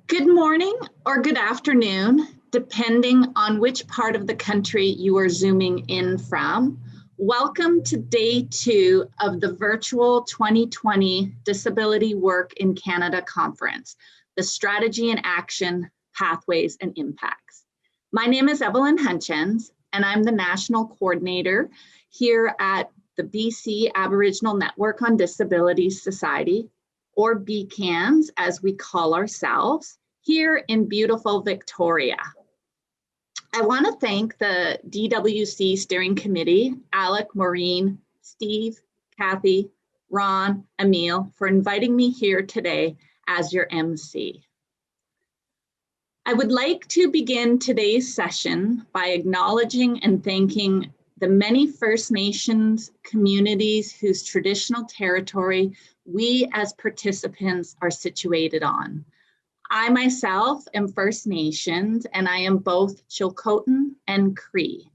Good morning or good afternoon, depending on which part of the country you are zooming in from. Welcome to day 2 of the virtual 2020 Disability Work in Canada Conference, the Strategy and Action, Pathways and Impacts. My name is Evelyn Hunchins, and I'm the National Coordinator here at the BC Aboriginal Network on Disability Society, or BCANS as we call ourselves, here in beautiful Victoria. I want to thank the DWC Steering Committee, Alec, Maureen, Steve, Kathy, Ron, Emil, for inviting me here today as your MC. I would like to begin today's session by acknowledging and thanking the many First Nations communities whose traditional territory we as participants are situated on. I myself am First Nations, and I am both Chilcotin and Cree.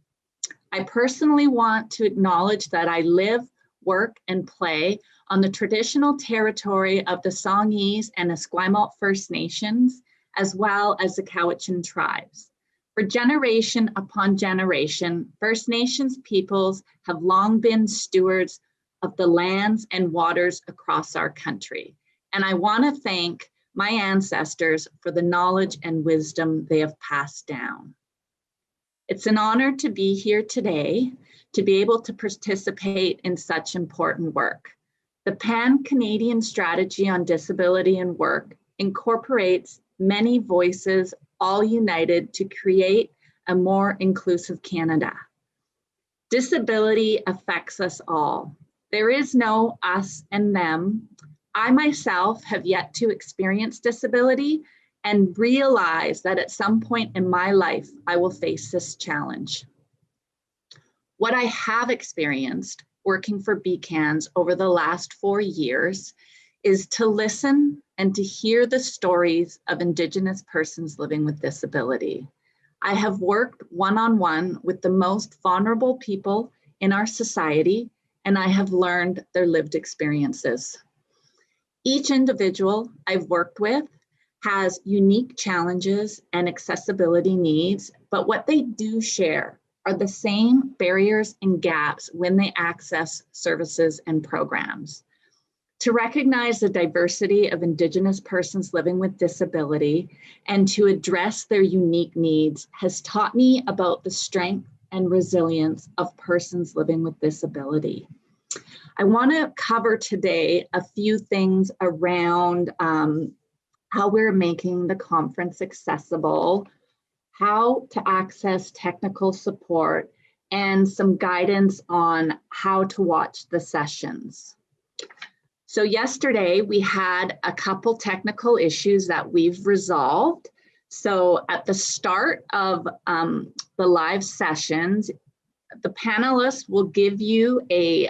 I personally want to acknowledge that I live, work, and play on the traditional territory of the Songhees and Esquimalt First Nations, as well as the Cowichan tribes. For generation upon generation, First Nations peoples have long been stewards of the lands and waters across our country. And I want to thank my ancestors for the knowledge and wisdom they have passed down. It's an honor to be here today, to be able to participate in such important work. The Pan-Canadian Strategy on Disability and Work incorporates many voices, all united to create a more inclusive Canada. Disability affects us all. There is no us and them. I myself have yet to experience disability and realize that at some point in my life, I will face this challenge. What I have experienced working for BCANS over the last 4 years is to listen and to hear the stories of Indigenous persons living with disability. I have worked one-on-one with the most vulnerable people in our society, and I have learned their lived experiences. Each individual I've worked with has unique challenges and accessibility needs, but what they do share are the same barriers and gaps when they access services and programs. To recognize the diversity of Indigenous persons living with disability and to address their unique needs has taught me about the strength and resilience of persons living with disability. I want to cover today a few things around how we're making the conference accessible, how to access technical support, and some guidance on how to watch the sessions. So yesterday we had a couple technical issues that we've resolved. So at the start of the live sessions, the panelists will give you a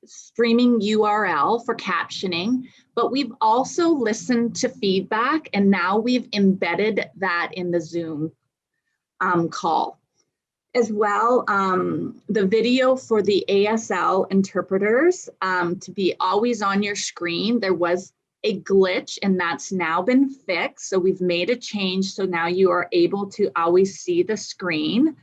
streaming URL for captioning, but we've also listened to feedback and now we've embedded that in the Zoom call. As well, the video for the ASL interpreters to be always on your screen. There was a glitch and that's now been fixed. So we've made a change. So now you are able to always see the screen.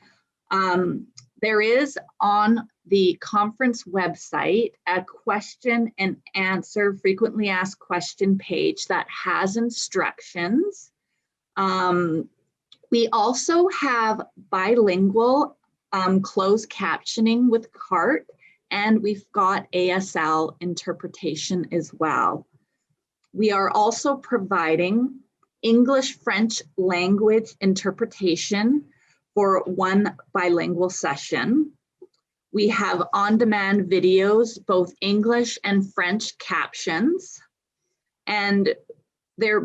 There is on the conference website a question and answer frequently asked question page that has instructions. We also have bilingual closed captioning with CART, and we've got ASL interpretation as well. We are also providing English-French language interpretation for one bilingual session. We have on-demand videos, both English and French captions, and they're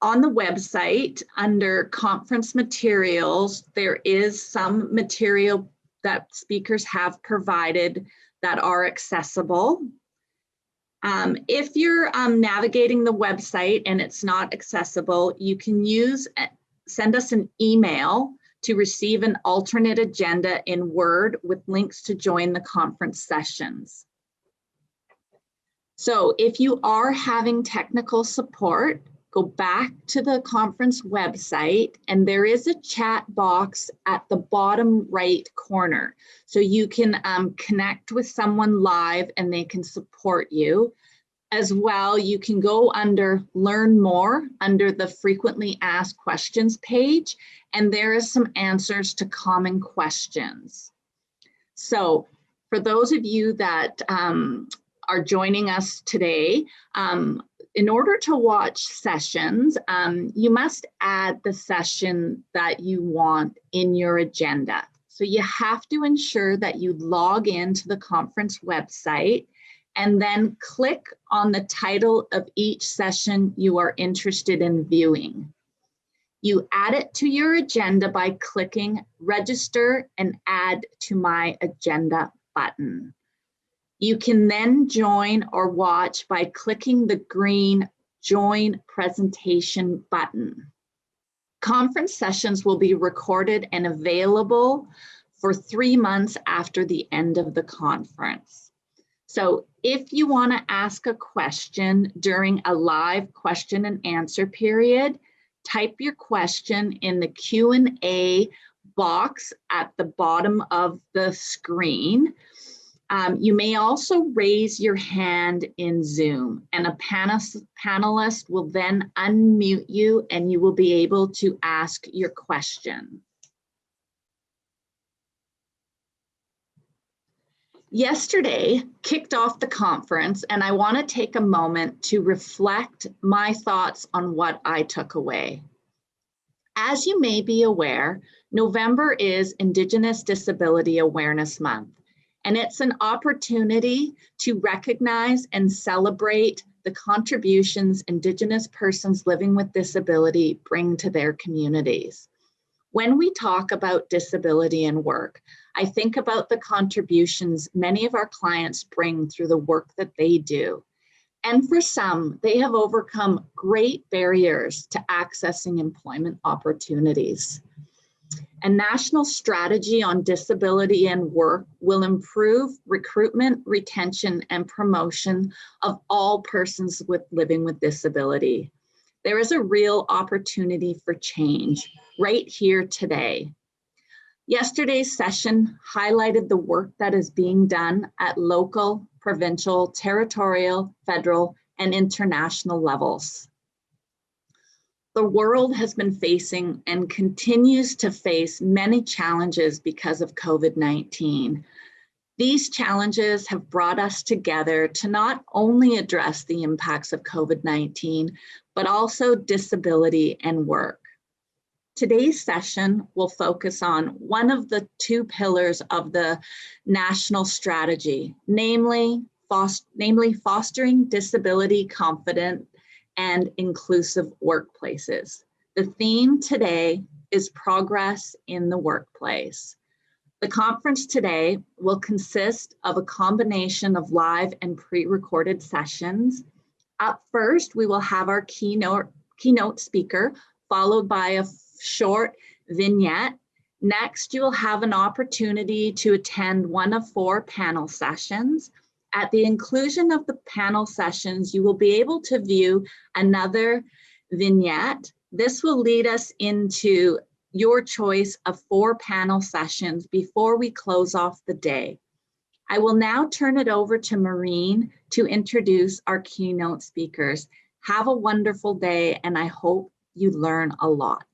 on the website under conference materials. There is some material that speakers have provided that are accessible. If you're navigating the website and it's not accessible, you can send us an email to receive an alternate agenda in Word with links to join the conference sessions. So if you are having technical support, go back to the conference website, and there is a chat box at the bottom right corner. So you can connect with someone live and they can support you. As well, you can go under Learn More under the Frequently Asked Questions page, and there is some answers to common questions. So for those of you that are joining us today, in order to watch sessions, you must add the session that you want in your agenda. So you have to ensure that you log into the conference website and then click on the title of each session you are interested in viewing. You add it to your agenda by clicking Register and Add to My Agenda button. You can then join or watch by clicking the green Join Presentation button. Conference sessions will be recorded and available for 3 months after the end of the conference. So if you want to ask a question during a live question and answer period, type your question in the Q&A box at the bottom of the screen. You may also raise your hand in Zoom, and a panelist will then unmute you and you will be able to ask your question. Yesterday kicked off the conference, and I want to take a moment to reflect my thoughts on what I took away. As you may be aware, November is Indigenous Disability Awareness Month, and it's an opportunity to recognize and celebrate the contributions Indigenous persons living with disability bring to their communities. When we talk about disability and work, I think about the contributions many of our clients bring through the work that they do. And for some, they have overcome great barriers to accessing employment opportunities. A national strategy on disability and work will improve recruitment, retention, and promotion of all persons living with disability. There is a real opportunity for change right here today. Yesterday's session highlighted the work that is being done at local, provincial, territorial, federal, and international levels. The world has been facing and continues to face many challenges because of COVID-19. These challenges have brought us together to not only address the impacts of COVID-19, but also disability and work. Today's session will focus on one of the 2 pillars of the national strategy, namely fostering disability confident and inclusive workplaces. The theme today is progress in the workplace. The conference today will consist of a combination of live and pre-recorded sessions. Up first, we will have our keynote speaker, followed by a short vignette. Next, you will have an opportunity to attend one of 4 panel sessions. At the inclusion of the panel sessions, you will be able to view another vignette. This will lead us into your choice of 4 panel sessions before we close off the day. I will now turn it over to Maureen to introduce our keynote speakers. Have a wonderful day, and I hope you learn a lot.